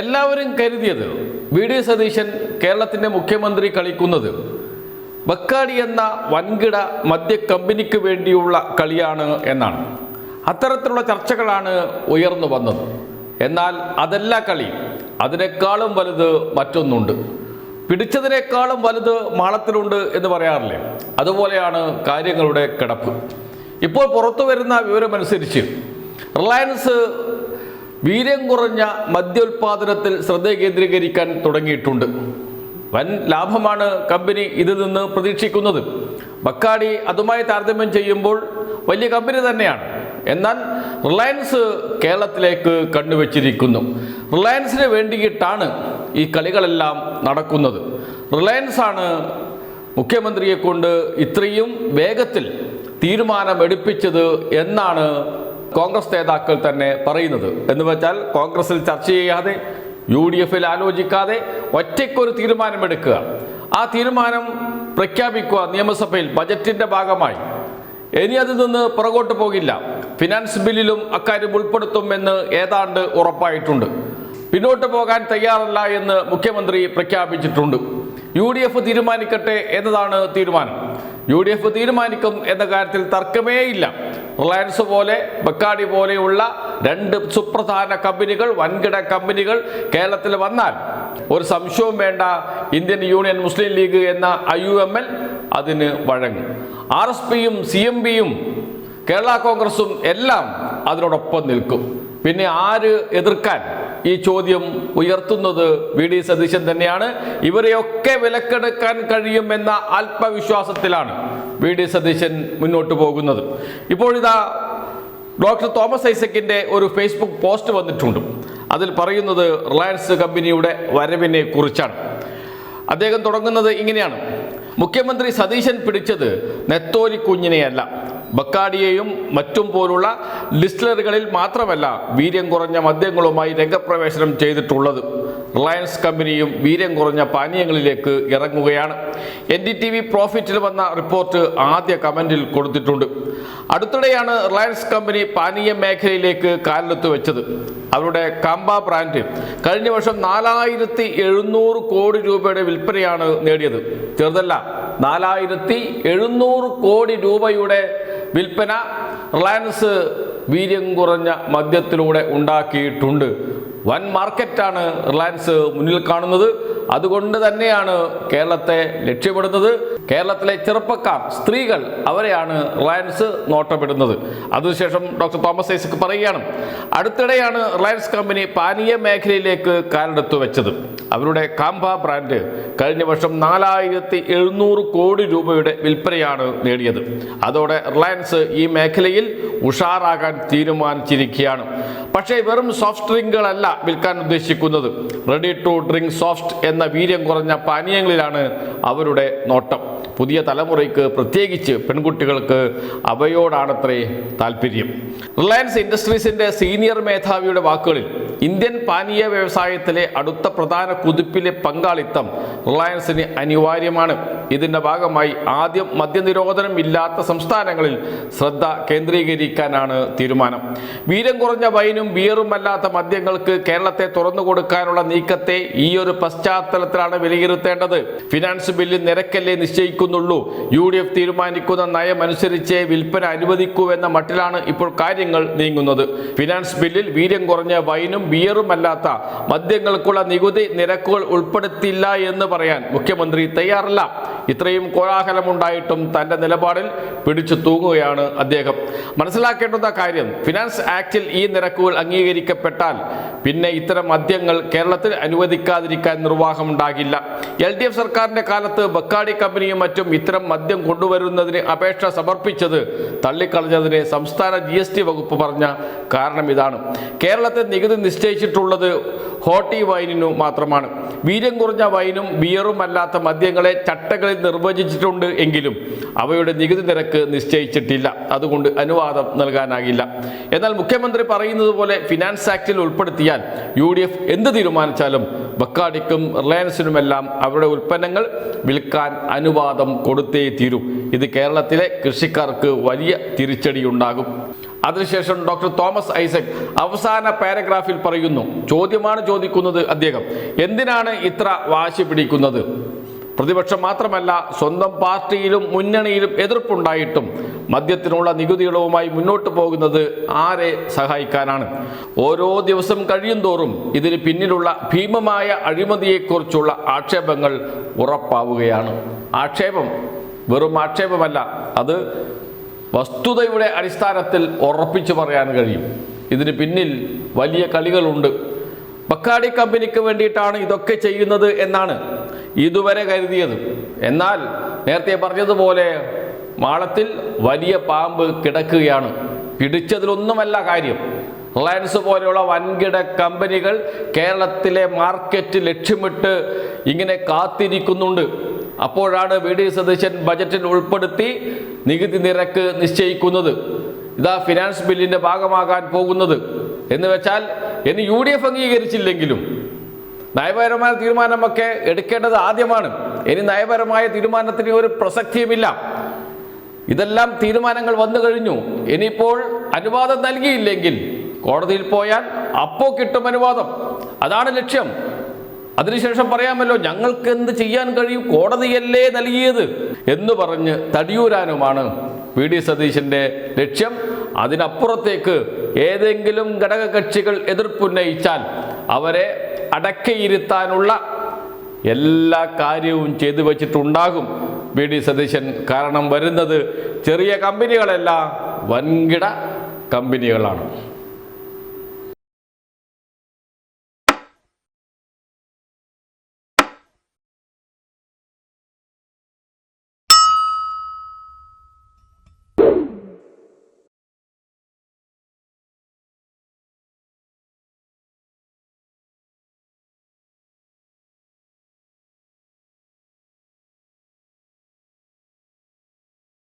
എല്ലാവരും കരുതിയത് വി.ഡി. സതീശൻ കേരളത്തിൻ്റെ മുഖ്യമന്ത്രി കളിക്കുന്നത് ബക്കാടി എന്ന വൻകിട മദ്യ കമ്പനിക്ക് വേണ്ടിയുള്ള കളിയാണ് എന്നാണ്. അത്തരത്തിലുള്ള ചർച്ചകളാണ് ഉയർന്നു വന്നത്. എന്നാൽ അതല്ല കളി. അതിനേക്കാളും വലുത് മറ്റൊന്നുണ്ട്. പിടിച്ചതിനേക്കാളും വലുത് മാളത്തിലുണ്ട് എന്ന് പറയാറില്ലേ? അതുപോലെയാണ് കാര്യങ്ങളുടെ കിടപ്പ്. ഇപ്പോൾ പുറത്തു വരുന്ന വിവരമനുസരിച്ച് റിലയൻസ് വീര്യം കുറഞ്ഞ മദ്യോൽപാദനത്തിൽ ശ്രദ്ധ കേന്ദ്രീകരിക്കാൻ തുടങ്ങിയിട്ടുണ്ട്. വൻ ലാഭമാണ് കമ്പനി ഇതിൽ നിന്ന് പ്രതീക്ഷിക്കുന്നത്. ബക്കാടി അതുമായി താരതമ്യം ചെയ്യുമ്പോൾ വലിയ കമ്പനി തന്നെയാണ്. എന്നാൽ റിലയൻസ് കേരളത്തിലേക്ക് കണ്ണുവെച്ചിരിക്കുന്നു. റിലയൻസിന് വേണ്ടിയിട്ടാണ് ഈ കളികളെല്ലാം നടക്കുന്നത്. റിലയൻസ് ആണ് മുഖ്യമന്ത്രിയെ കൊണ്ട് ഇത്രയും വേഗത്തിൽ തീരുമാനമെടുപ്പിച്ചത് എന്നാണ് കോൺഗ്രസ് നേതാക്കൾ തന്നെ പറയുന്നത്. എന്ന് വെച്ചാൽ കോൺഗ്രസിൽ ചർച്ച ചെയ്യാതെ UDF ആലോചിക്കാതെ ഒറ്റയ്ക്കൊരു തീരുമാനമെടുക്കുക, ആ തീരുമാനം പ്രഖ്യാപിക്കുക നിയമസഭയിൽ ബജറ്റിൻ്റെ ഭാഗമായി. ഇനി അതിൽ നിന്ന് പുറകോട്ട് പോകില്ല. ഫിനാൻസ് ബില്ലിലും അക്കാര്യം ഉൾപ്പെടുത്തുമെന്ന് ഏതാണ്ട് ഉറപ്പായിട്ടുണ്ട്. പിന്നോട്ട് പോകാൻ തയ്യാറല്ല എന്ന് മുഖ്യമന്ത്രി പ്രഖ്യാപിച്ചിട്ടുണ്ട്. UDF തീരുമാനിക്കട്ടെ എന്നതാണ് തീരുമാനം. UDF തീരുമാനിക്കും എന്ന കാര്യത്തിൽ തർക്കമേയില്ല. റിലയൻസ് പോലെ ബക്കാടി പോലെയുള്ള രണ്ട് സുപ്രധാന കമ്പനികൾ, വൻകിട കമ്പനികൾ കേരളത്തിൽ വന്നാൽ ഒരു സംശയവും വേണ്ട, ഇന്ത്യൻ യൂണിയൻ മുസ്ലിം ലീഗ് എന്ന IUML അതിന് വഴങ്ങും. RSPയും CMPയും കേരള കോൺഗ്രസും എല്ലാം അതിനോടൊപ്പം നിൽക്കും. പിന്നെ ആര് എതിർക്കാൻ? ഈ ചോദ്യം ഉയർത്തുന്നത് വി.ഡി. സതീശൻ തന്നെയാണ്. ഇവരെയൊക്കെ വിലക്കെടുക്കാൻ കഴിയുമെന്ന ആത്മവിശ്വാസത്തിലാണ് വി.ഡി. സതീശൻ മുന്നോട്ട് പോകുന്നത്. ഇപ്പോഴിതാ ഡോക്ടർ തോമസ് ഐസക്കിൻ്റെ ഒരു ഫേസ്ബുക്ക് പോസ്റ്റ് വന്നിട്ടുണ്ട്. അതിൽ പറയുന്നത് റിലയൻസ് കമ്പനിയുടെ വരവിനെ കുറിച്ചാണ്. അദ്ദേഹം തുടങ്ങുന്നത് ഇങ്ങനെയാണ്: മുഖ്യമന്ത്രി സതീശൻ പിടിച്ചത് നെത്തോലി കുഞ്ഞിനെയല്ല, ബക്കാടിയെയും മറ്റും പോലുള്ള ഡിസ്റ്റിലറികളിൽ മാത്രമല്ല വീര്യം കുറഞ്ഞ മദ്യങ്ങളുമായി രംഗപ്രവേശനം ചെയ്തിട്ടുള്ളത്. റിലയൻസ് കമ്പനിയും വീര്യം കുറഞ്ഞ പാനീയങ്ങളിലേക്ക് ഇറങ്ങുകയാണ്. NDTV പ്രോഫിറ്റിൽ വന്ന റിപ്പോർട്ട് ആദ്യ കമന്റിൽ കൊടുത്തിട്ടുണ്ട്. അടുത്തിടെയാണ് റിലയൻസ് കമ്പനി പാനീയ മേഖലയിലേക്ക് കാലെടുത്ത് വെച്ചത്. അവരുടെ കാമ്പ ബ്രാൻഡ് കഴിഞ്ഞ വർഷം 4700 കോടി രൂപയുടെ വിൽപ്പനയാണ് നേടിയത്. ചെറുതല്ല, 4700 കോടി രൂപയുടെ വിൽപ്പന റിലയൻസ് വീര്യം കുറഞ്ഞ മദ്യത്തിലൂടെ ഉണ്ടാക്കിയിട്ടുണ്ട്. വൻ മാർക്കറ്റാണ് റിലയൻസ് മുന്നിൽ കാണുന്നത്. അതുകൊണ്ട് തന്നെയാണ് കേരളത്തെ ലക്ഷ്യമിടുന്നത്. കേരളത്തിലെ ചെറുപ്പക്കാർ, സ്ത്രീകൾ, അവരെയാണ് റിലയൻസ് നോട്ടമിടുന്നത്. അതിനുശേഷം ഡോക്ടർ തോമസ് ഐസക് പറയുകയാണ്, അടുത്തിടെയാണ് റിലയൻസ് കമ്പനി പാനീയ മേഖലയിലേക്ക് കാലെടുത്തു വെച്ചത്. അവരുടെ കാമ്പ ബ്രാൻഡ് കഴിഞ്ഞ വർഷം 4700 കോടി രൂപയുടെ വിൽപ്പനയാണ് നേടിയത്. അതോടെ റിലയൻസ് ഈ മേഖലയിൽ ഉഷാറാകാൻ തീരുമാനിച്ചിരിക്കുകയാണ്. പക്ഷേ വെറും സോഫ്റ്റ് ഡ്രിങ്കുകളല്ല വിൽക്കാൻ ഉദ്ദേശിക്കുന്നത്. റെഡി ടു ഡ്രിങ്ക് സോഫ്റ്റ് എന്ന വീര്യം കുറഞ്ഞ പാനീയങ്ങളിലാണ് അവരുടെ നോട്ടം. പുതിയ തലമുറയ്ക്ക്, പ്രത്യേകിച്ച് പെൺകുട്ടികൾക്ക് അവയോടാണത്രേ താല്പര്യം. റിലയൻസ് ഇൻഡസ്ട്രീസിന്റെ സീനിയർ മേധാവിയുടെ വാക്കുകളിൽ ഇന്ത്യൻ പാനീയ വ്യവസായത്തിലെ അടുത്ത പ്രധാന കുതിപ്പിലെ പങ്കാളിത്തം റിലയൻസിന് അനിവാര്യമാണ്. ഇതിന്റെ ഭാഗമായി ആദ്യം മദ്യനിരോധനം ഇല്ലാത്ത സംസ്ഥാനങ്ങളിൽ ശ്രദ്ധ കേന്ദ്രീകരിക്കാനാണ് തീരുമാനം. വീര്യം കുറഞ്ഞ വൈനും ബിയറും അല്ലാത്ത മദ്യങ്ങൾക്ക് കേരളത്തെ തുറന്നു കൊടുക്കാനുള്ള നീക്കത്തെ ഈ ഒരു പശ്ചാത്തലത്തിലാണ് വിലയിരുത്തേണ്ടത്. ഫിനാൻസ് ബില്ലിൽ നിരക്കല്ലേ നിശ്ചയിക്കുന്നുള്ളൂ. UDF തീരുമാനിക്കുന്ന നയമനുസരിച്ച് വിൽപ്പന അനുവദിക്കൂവെന്ന മട്ടിലാണ് ഇപ്പോൾ കാര്യങ്ങൾ നീങ്ങുന്നത്. ഫിനാൻസ് ബില്ലിൽ വീര്യം കുറഞ്ഞ വൈനും ബിയറും അല്ലാത്ത മദ്യങ്ങൾക്കുള്ള നികുതി നിരക്കുകൾ ഉൾപ്പെടുത്തില്ല എന്ന് പറയാൻ മുഖ്യമന്ത്രി തയ്യാറല്ല. ഇത്രയും കോലാഹലമുണ്ടായിട്ടും തന്റെ നിലപാടിൽ പിടിച്ചു തൂങ്ങുകയാണ് അദ്ദേഹം. മനസ്സിലാക്കേണ്ടുന്ന കാര്യം, ഫിനാൻസ് ആക്ടിൽ ഈ നിരക്കുകൾ അംഗീകരിക്കപ്പെട്ടാൽ പിന്നെ ഇത്തരം മദ്യങ്ങൾ കേരളത്തിൽ അനുവദിക്കാതിരിക്കാൻ നിർവാഹമുണ്ടാകില്ല. LDF സർക്കാരിന്റെ കാലത്ത് ബക്കാടി കമ്പനിയും മറ്റും ഇത്തരം മദ്യം കൊണ്ടുവരുന്നതിന് അപേക്ഷ സമർപ്പിച്ചത് തള്ളിക്കളഞ്ഞതിന് സംസ്ഥാന GST വകുപ്പ് പറഞ്ഞ കാരണം ഇതാണ്. കേരളത്തിൽ നികുതി നിശ്ചയിച്ചിട്ടുള്ളത് ഹോട്ടി വൈനിനു മാത്രമാണ്. വീര്യം കുറഞ്ഞ വൈനും ബിയറും അല്ലാത്ത മദ്യങ്ങളെ ചട്ടങ്ങളിൽ നിർവചിച്ചിട്ടുണ്ട് എങ്കിലും അവയുടെ നികുതി നിരക്ക് നിശ്ചയിച്ചിട്ടില്ല. അതുകൊണ്ട് അനുവാദം നൽകാനാകില്ല. എന്നാൽ മുഖ്യമന്ത്രി പറയുന്നത് പോലെ ഫിനാൻസ് ആക്ടിൽ ഉൾപ്പെടുത്തിയാൽ UDF എന്ത് തീരുമാനിച്ചാലും ബക്കാടിക്കും റിലയൻസിനുമെല്ലാം അവരുടെ ഉൽപ്പന്നങ്ങൾ വിൽക്കാൻ അനുവാദം കൊടുത്തേ തീരൂ. ഇത് കേരളത്തിലെ കൃഷിക്കാർക്ക് വലിയ തിരിച്ചടിയുണ്ടാകും. അതിനുശേഷം ഡോക്ടർ തോമസ് ഐസക് അവസാന പാരഗ്രാഫിൽ പറയുന്നു, ചോദ്യമാണ് ചോദിക്കുന്നത് അദ്ദേഹം, എന്തിനാണ് ഇത്ര വാശി പിടിക്കുന്നത്? പ്രതിപക്ഷം മാത്രമല്ല, സ്വന്തം പാർട്ടിയിലും മുന്നണിയിലും എതിർപ്പുണ്ടായിട്ടും മദ്യത്തിനുള്ള നികുതി ഇളവുമായി മുന്നോട്ട് പോകുന്നത് ആരെ സഹായിക്കാനാണ്? ഓരോ ദിവസം കഴിയുന്തോറും ഇതിന് പിന്നിലുള്ള ഭീമമായ അഴിമതിയെക്കുറിച്ചുള്ള ആക്ഷേപങ്ങൾ ഉറപ്പാവുകയാണ്. ആക്ഷേപം വെറും ആക്ഷേപമല്ല, അത് വസ്തുതയുടെ അടിസ്ഥാനത്തിൽ ഉറപ്പിച്ചു പറയാൻ കഴിയും. ഇതിന് പിന്നിൽ വലിയ കളികളുണ്ട്. ബക്കാടി കമ്പനിക്ക് വേണ്ടിയിട്ടാണ് ഇതൊക്കെ ചെയ്യുന്നത് എന്നാണ് ഇതുവരെ കരുതിയത്. എന്നാൽ നേരത്തെ പറഞ്ഞതുപോലെ മാളത്തിൽ വലിയ പാമ്പ് കിടക്കുകയാണ്. പിടിച്ചതിലൊന്നുമല്ല കാര്യം. റിലയൻസ് പോലെയുള്ള വൻകിട കമ്പനികൾ കേരളത്തിലെ മാർക്കറ്റ് ലക്ഷ്യമിട്ട് ഇങ്ങനെ കാത്തിരിക്കുന്നുണ്ട്. അപ്പോഴാണ് വി ഡി സതീശൻ ബജറ്റിൽ ഉൾപ്പെടുത്തി നികുതി നിരക്ക് നിശ്ചയിക്കുന്നത്. ഇതാ ഫിനാൻസ് ബില്ലിൻ്റെ ഭാഗമാകാൻ പോകുന്നത്. എന്ന് വെച്ചാൽ ഇനി UDF അംഗീകരിച്ചില്ലെങ്കിലും നയപരമായ തീരുമാനമൊക്കെ എടുക്കേണ്ടത് ആദ്യമാണ്. ഇനി നയപരമായ തീരുമാനത്തിന് ഒരു പ്രസക്തിയുമില്ല. ഇതെല്ലാം തീരുമാനങ്ങൾ വന്നു കഴിഞ്ഞു. ഇനിയിപ്പോൾ അനുവാദം നൽകിയില്ലെങ്കിൽ കോടതിയിൽ പോയാൽ അപ്പോൾ കിട്ടും അനുവാദം. അതാണ് ലക്ഷ്യം. അതിനുശേഷം പറയാമല്ലോ, ഞങ്ങൾക്ക് എന്ത് ചെയ്യാൻ കഴിയും, കോടതിയല്ലേ നൽകിയത് എന്ന് പറഞ്ഞ് തടിയൂരാനുമാണ് വി ഡി സതീശൻ്റെ ലക്ഷ്യം. അതിനപ്പുറത്തേക്ക് ഏതെങ്കിലും ഘടകകക്ഷികൾ എതിർപ്പുന്നയിച്ചാൽ അവരെ അടക്കയിരുത്താനുള്ള എല്ലാ കാര്യവും ചെയ്തു വച്ചിട്ടുണ്ടാകും വി ഡി സതീശൻ. കാരണം വരുന്നത് ചെറിയ കമ്പനികളല്ല, വൻകിട കമ്പനികളാണ്.